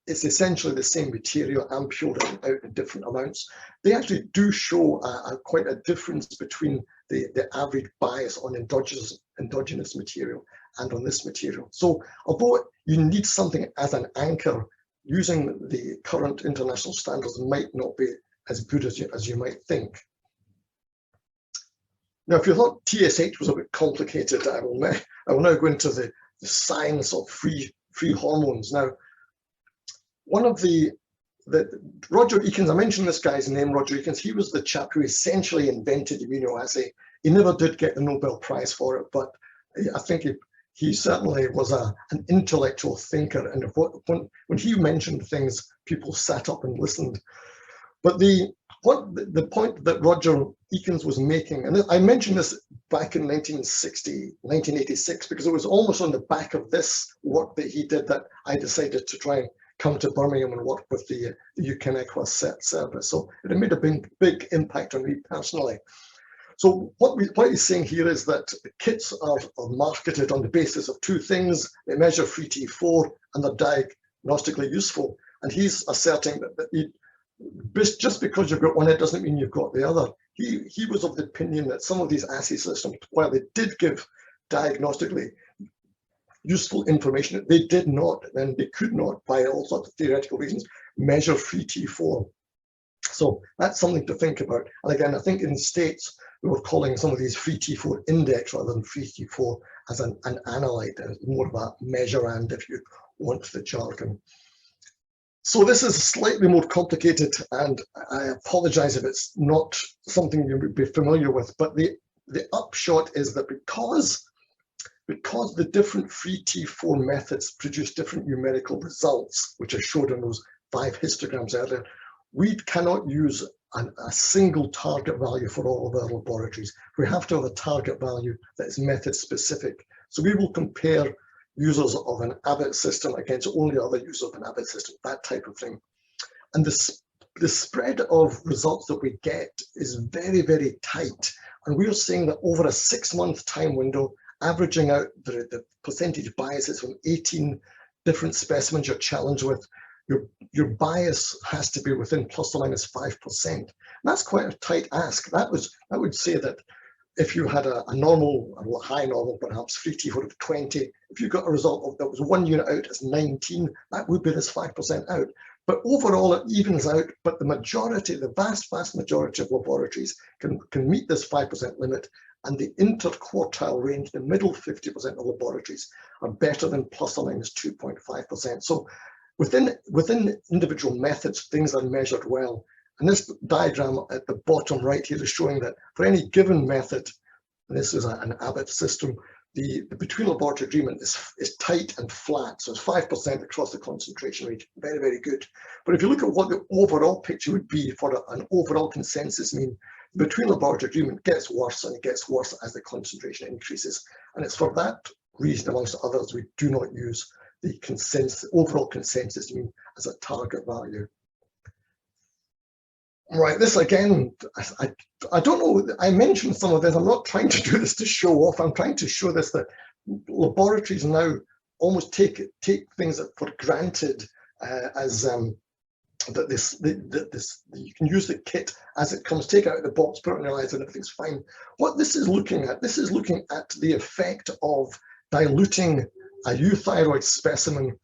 is essentially the same material ampuled out in different amounts. They actually do show quite a difference between the average bias on endogenous material and on this material. So although you need something as an anchor, using the current international standards might not be as good as you might think. Now, if you thought TSH was a bit complicated, I will now go into the science of free hormones. Now, one of Roger Ekins, I mentioned this guy's name, Roger Ekins. He was the chap who essentially invented immunoassay. He never did get the Nobel Prize for it, but I think he certainly was an intellectual thinker. And when he mentioned things, people sat up and listened. But the point that Roger Ekins was making, and I mentioned this back in 1986, because it was almost on the back of this work that he did that I decided to try and come to Birmingham and work with the UK NEQAS service. So it made a big impact on me personally. So what he's saying here is that the kits are marketed on the basis of two things. They measure free T4 and they're diagnostically useful. And he's asserting that just because you've got one, it doesn't mean you've got the other. He was of the opinion that some of these assay systems, while they did give diagnostically useful information, they did not, and they could not, by all sorts of theoretical reasons, measure free T4. So that's something to think about. And again, I think in the States, we were calling some of these free T4 index rather than free T4 as an analyte, more of a measurand if you want the jargon. So this is slightly more complicated, and I apologize if it's not something you would be familiar with, but the upshot is that because because the different free T4 methods produce different numerical results, which I showed in those 5 histograms earlier, we cannot use a single target value for all of our laboratories. We have to have a target value that is method specific. So we will compare users of an Abbott system against only other users of an Abbott system, that type of thing. And the spread of results that we get is very, very tight. And we're seeing that over a 6-month time window, averaging out the percentage biases from 18 different specimens you're challenged with, your bias has to be within plus or minus 5%. And that's quite a tight ask. That would say that if you had a normal, a high normal, perhaps free T4 of 20, if you got a result that was 1 unit out as 19, that would be this 5% out. But overall, it evens out. But the majority, the vast majority of laboratories can meet this 5% limit. And the interquartile range, the middle 50% of laboratories, are better than plus or minus 2.5%. So within individual methods, things are measured well. And this diagram at the bottom right here is showing that for any given method, and this is an Abbott system, the between laboratory agreement is tight and flat. So it's 5% across the concentration range, very, very good. But if you look at what the overall picture would be for an overall consensus mean, the between laboratory agreement gets worse, and it gets worse as the concentration increases. And it's for that reason, amongst others, we do not use the overall consensus mean as a target value. Right, this again, I don't know, I mentioned some of this. I'm not trying to do this to show off. I'm trying to show this that laboratories now almost take things for granted as that you can use the kit as it comes, take it out of the box, put it in your eyes, and everything's fine. What this is looking at, the effect of diluting a euthyroid specimen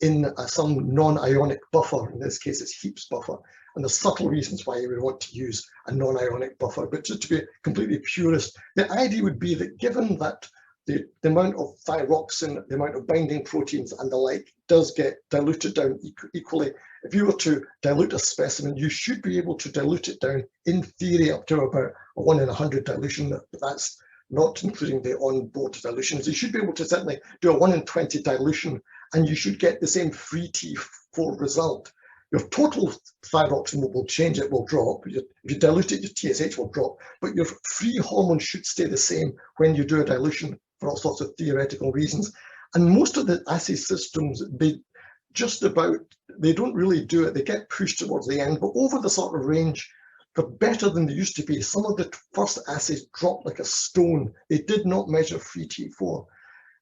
in some non-ionic buffer. In this case, it's Heaps buffer. And there's subtle reasons why you would want to use a non-ionic buffer, but just to be completely purist, the idea would be that given that the amount of thyroxine, the amount of binding proteins and the like does get diluted down equally, if you were to dilute a specimen, you should be able to dilute it down, in theory, up to about a 1 in 100 dilution, but that's not including the on-board dilutions. You should be able to certainly do a 1 in 20 dilution, and you should get the same free T4 result. Your total thyroxine will change, it will drop. If you dilute it, your TSH will drop, but your free hormone should stay the same when you do a dilution for all sorts of theoretical reasons. And most of the assay systems, they don't really do it. They get pushed towards the end, but over the sort of range, they're better than they used to be. Some of the first assays dropped like a stone. They did not measure free T4.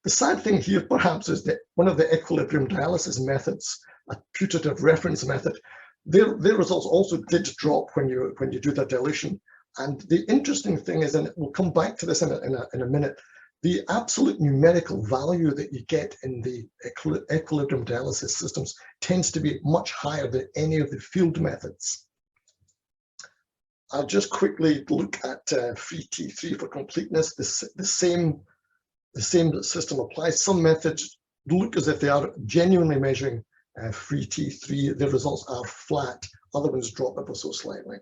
The sad thing here, perhaps, is that one of the equilibrium dialysis methods, a putative reference method, their results also did drop when you do the dilution. And the interesting thing is, and we'll come back to this in a minute, the absolute numerical value that you get in the equilibrium dialysis systems tends to be much higher than any of the field methods. I'll just quickly look at free T3 for completeness. The same system applies. Some methods look as if they are genuinely measuring free T3. The results are flat. Other ones drop ever so slightly.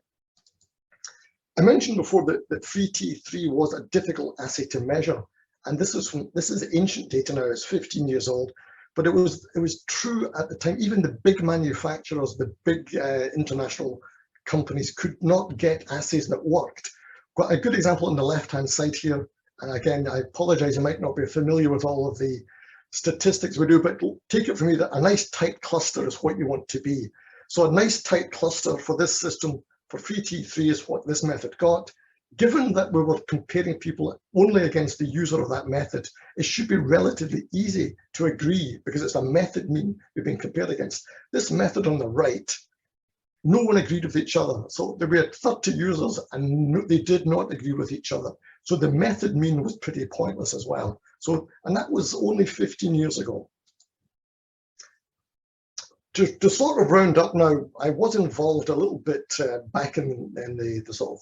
I mentioned before that free T3 was a difficult assay to measure, and this is ancient data now. It's 15 years old, but it was true at the time. Even the big manufacturers, the big international companies, could not get assays that worked. Got a good example on the left-hand side here. And again, I apologize, you might not be familiar with all of the statistics we do, but take it from me that a nice tight cluster is what you want to be. So a nice tight cluster for this system for free T3 is what this method got. Given that we were comparing people only against the user of that method, it should be relatively easy to agree because it's a method mean we've been compared against. This method on the right, no one agreed with each other. So there were 30 users and they did not agree with each other. So the method mean was pretty pointless as well. So, and that was only 15 years ago. To sort of round up now, I was involved a little bit back in the sort of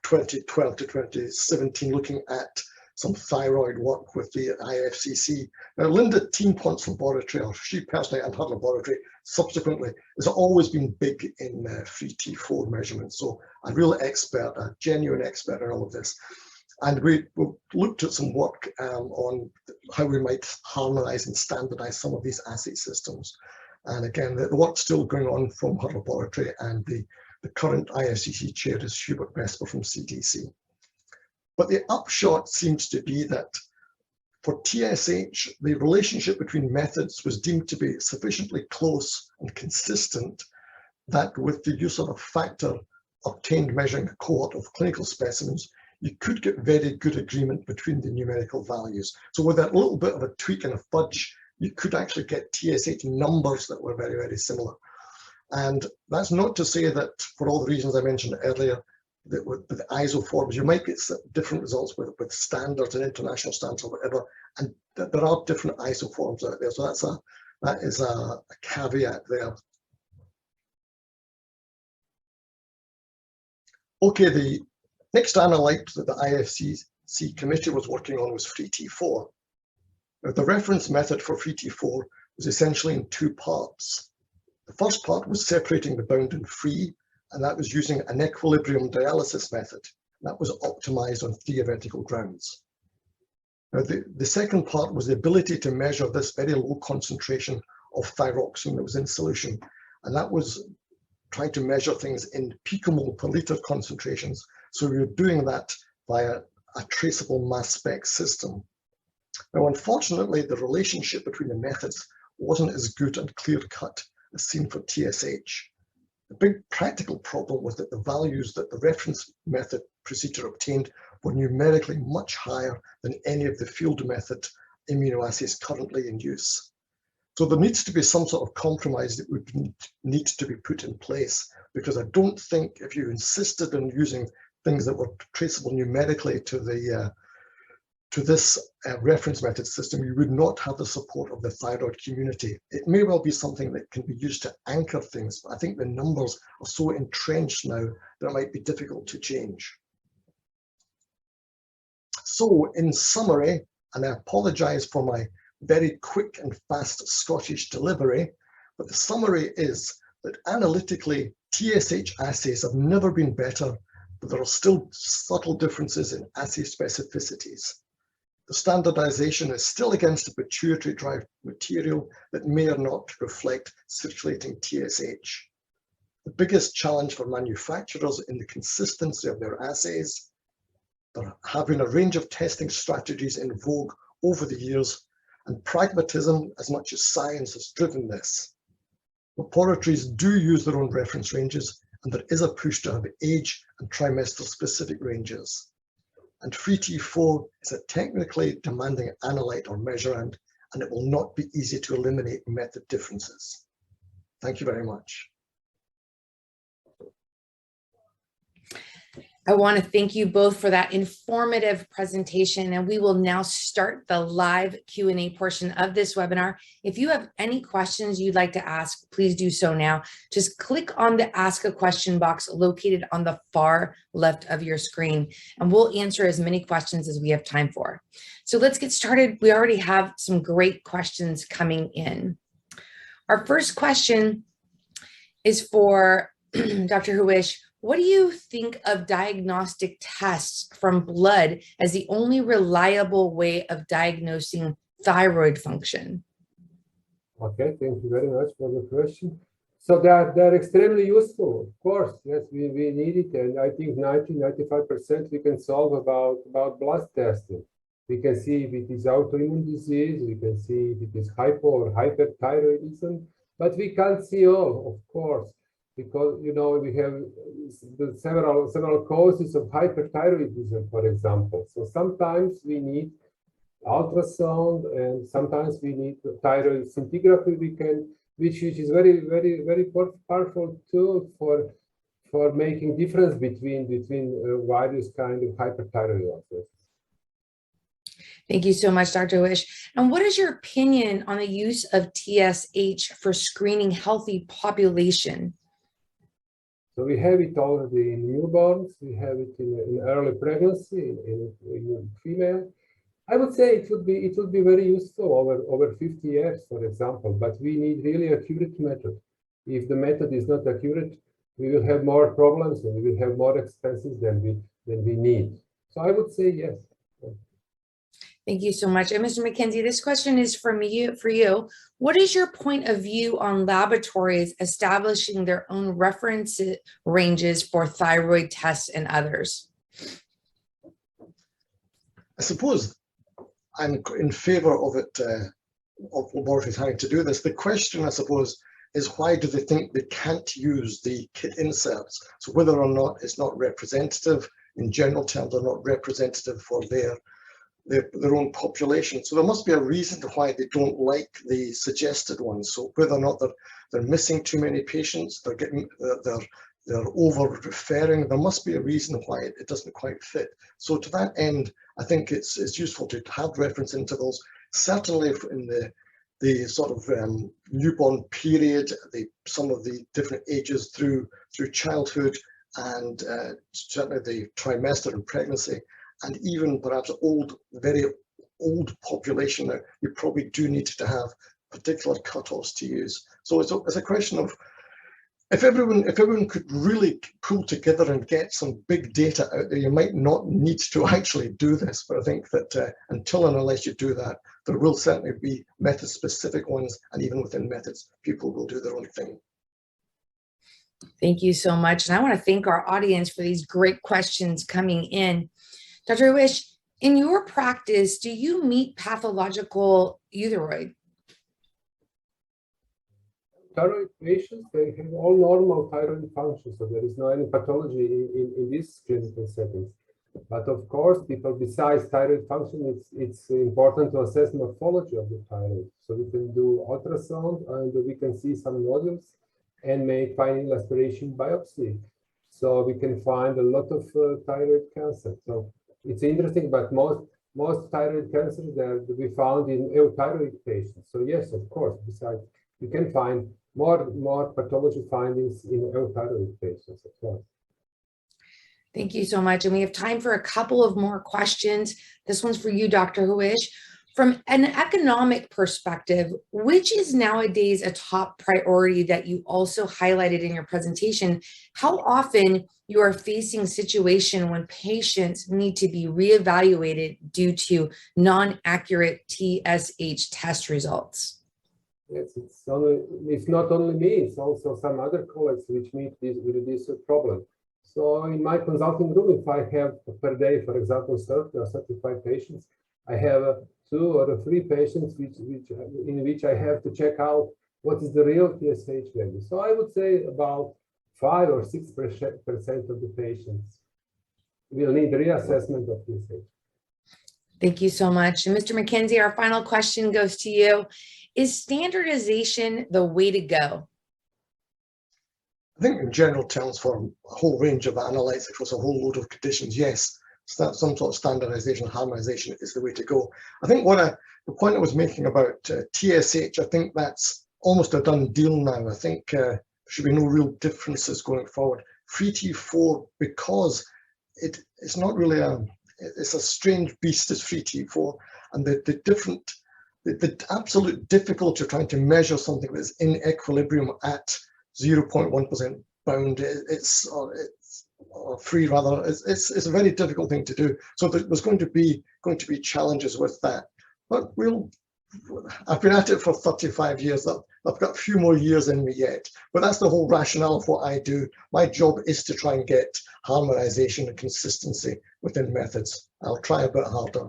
2012 to 2017, looking at some thyroid work with the IFCC. Now, Linda Teampont's laboratory, or she personally and her laboratory subsequently, has always been big in free T4 measurements. So a real expert, a genuine expert in all of this. And we looked at some work on how we might harmonize and standardize some of these assay systems. And again, the work's still going on from her laboratory, and the current IFCC chair is Hubert Vesper from CDC. But the upshot seems to be that for TSH, the relationship between methods was deemed to be sufficiently close and consistent that with the use of a factor obtained measuring a cohort of clinical specimens, you could get very good agreement between the numerical values. So with that little bit of a tweak and a fudge, you could actually get TSH numbers that were very, very similar. And that's not to say that for all the reasons I mentioned earlier, that with isoforms, you might get different results with standards and international standards or whatever, and there are different isoforms out there. So that is a caveat there. Okay, the next analyte that the IFCC committee was working on was free T4. Now, the reference method for free T4 was essentially in two parts. The first part was separating the bound and free, and that was using an equilibrium dialysis method. That was optimized on theoretical grounds. Now, the second part was the ability to measure this very low concentration of thyroxine that was in solution, and that was trying to measure things in picomole per liter concentrations. So we were doing that via a traceable mass spec system. Now, unfortunately, the relationship between the methods wasn't as good and clear-cut as seen for TSH. The big practical problem was that the values that the reference method procedure obtained were numerically much higher than any of the field method immunoassays currently in use. So there needs to be some sort of compromise that would need to be put in place, because I don't think if you insisted on using things that were traceable numerically to the to this reference method system, you would not have the support of the thyroid community. It may well be something that can be used to anchor things, but I think the numbers are so entrenched now that it might be difficult to change. So in summary, and I apologize for my very quick and fast Scottish delivery, but the summary is that analytically, TSH assays have never been better, but there are still subtle differences in assay specificities. The standardization is still against a pituitary-derived material that may or not reflect circulating TSH. The biggest challenge for manufacturers in the consistency of their assays. There have been a range of testing strategies in vogue over the years, and pragmatism as much as science has driven this. Laboratories do use their own reference ranges, and there is a push to have age and trimester-specific ranges. And free T4 is a technically demanding analyte or measurand, and it will not be easy to eliminate method differences. Thank you very much. I want to thank you both for that informative presentation, and we will now start the live Q&A portion of this webinar. If you have any questions you'd like to ask, please do so now. Just click on the Ask a Question box located on the far left of your screen, and we'll answer as many questions as we have time for. So let's get started. We already have some great questions coming in. Our first question is for Dr. Huić. What do you think of diagnostic tests from blood as the only reliable way of diagnosing thyroid function? Okay, thank you very much for the question. So they're extremely useful, of course. Yes, we need it, and I think 90–95% we can solve about blood testing. We can see if it is autoimmune disease, we can see if it is hypo or hyperthyroidism, but we can't see all, of course, because we have the several causes of hyperthyroidism, for example. So sometimes we need ultrasound, and sometimes we need thyroid scintigraphy, which is very powerful tool for making difference between various kind of hyperthyroidism. Thank you so much, Dr. Huić. And what is your opinion on the use of TSH for screening healthy population? So we have it already in newborns, we have it in early pregnancy, in female. I would say it would be very useful over 50 years, for example, but we need really accurate method. If the method is not accurate, we will have more problems and we will have more expenses than we need. So I would say yes. Thank you so much. And Mr. MacKenzie, this question is for you. What is your point of view on laboratories establishing their own reference ranges for thyroid tests and others? I suppose I'm in favor of it, of laboratories having to do this. The question, I suppose, is why do they think they can't use the kit inserts? So whether or not it's not representative, in general terms, are not representative for their own population. So there must be a reason to why they don't like the suggested ones. So whether or not they're missing too many patients, they're over referring, there must be a reason why it doesn't quite fit. So to that end, I think it's useful to have reference intervals, certainly in the sort of newborn period, some of the different ages through childhood, and certainly the trimester and pregnancy, and even perhaps very old population. Now, you probably do need to have particular cutoffs to use. So it's a question of, if everyone could really pull together and get some big data out there, you might not need to actually do this. But I think that until and unless you do that, there will certainly be method-specific ones, and even within methods, people will do their own thing. Thank you so much. And I want to thank our audience for these great questions coming in. Dr. Huić, in your practice, do you meet pathological euthyroid? Thyroid patients, they have all normal thyroid function, so there is no any pathology in these clinical settings. But of course, people besides thyroid function, it's important to assess morphology of the thyroid. So we can do ultrasound and we can see some nodules and make final aspiration biopsy. So we can find a lot of thyroid cancer. So it's interesting, but most thyroid cancers that we found in euthyroid patients. So yes, of course, besides, you can find more pathology findings in euthyroid patients as well. Thank you so much. And we have time for a couple of more questions. This one's for you, Dr. Huić. From an economic perspective, which is nowadays a top priority that you also highlighted in your presentation? How often you are facing situation when patients need to be reevaluated due to non-accurate TSH test results? Yes, it's not only me, it's also some other colleagues which meet with this problem. So in my consulting room, if I have per day, for example, 30 or 35 patients, I have 2 or 3 patients in which I have to check out what is the real TSH value. So I would say about 5 or 6% of the patients will need reassessment of TSH. Thank you so much. And Mr. MacKenzie, our final question goes to you. Is standardization the way to go? I think in general terms, for a whole range of analytes across a whole load of conditions, yes, some sort of standardization, harmonization is the way to go. I think the point I was making about TSH, I think that's almost a done deal now. I think there should be no real differences going forward. Free T4, because it's not really it's a strange beast, is Free T4, and the absolute difficulty of trying to measure something that's in equilibrium at 0.1% bound, or free rather, it's a very difficult thing to do. So there's going to be challenges with that. But I've been at it for 35 years. I've got a few more years in me yet. But that's the whole rationale of what I do. My job is to try and get harmonization and consistency within methods. I'll try a bit harder.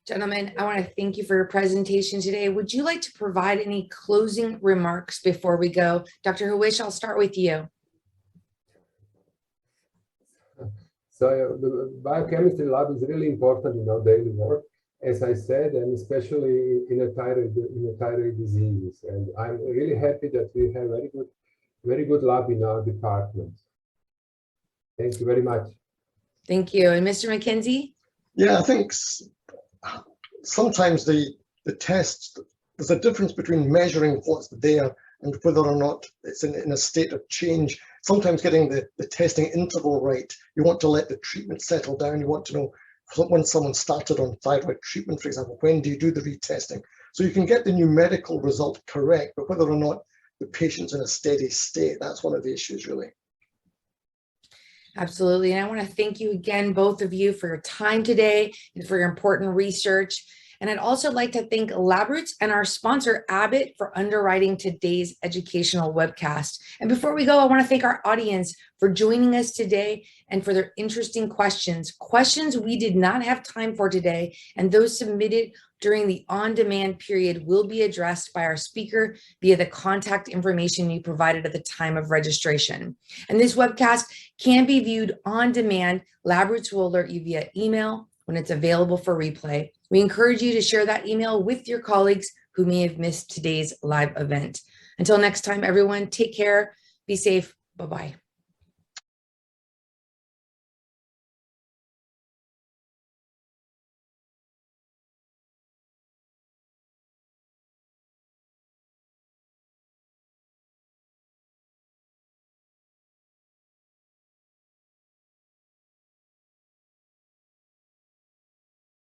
Gentlemen, I want to thank you for your presentation today. Would you like to provide any closing remarks before we go? Dr. Huić, I'll start with you. So the biochemistry lab is really important in our daily work, as I said, and especially in a thyroid diseases. And I'm really happy that we have very good lab in our department. Thank you very much. Thank you. And Mr. MacKenzie? Yeah, I think sometimes the tests, there's a difference between measuring what's there and whether or not it's in a state of change. Sometimes getting the testing interval right, you want to let the treatment settle down. You want to know when someone started on thyroid treatment, for example, when do you do the retesting? So you can get the numerical result correct, but whether or not the patient's in a steady state, that's one of the issues really. Absolutely. And I want to thank you again, both of you, for your time today and for your important research. And I'd also like to thank LabRoots and our sponsor, Abbott, for underwriting today's educational webcast. And before we go, I want to thank our audience for joining us today and for their interesting questions we did not have time for today, and those submitted during the on-demand period will be addressed by our speaker via the contact information you provided at the time of registration. And this webcast can be viewed on demand. LabRoots will alert you via email when it's available for replay. We encourage you to share that email with your colleagues who may have missed today's live event. Until next time, everyone, take care, be safe, bye-bye.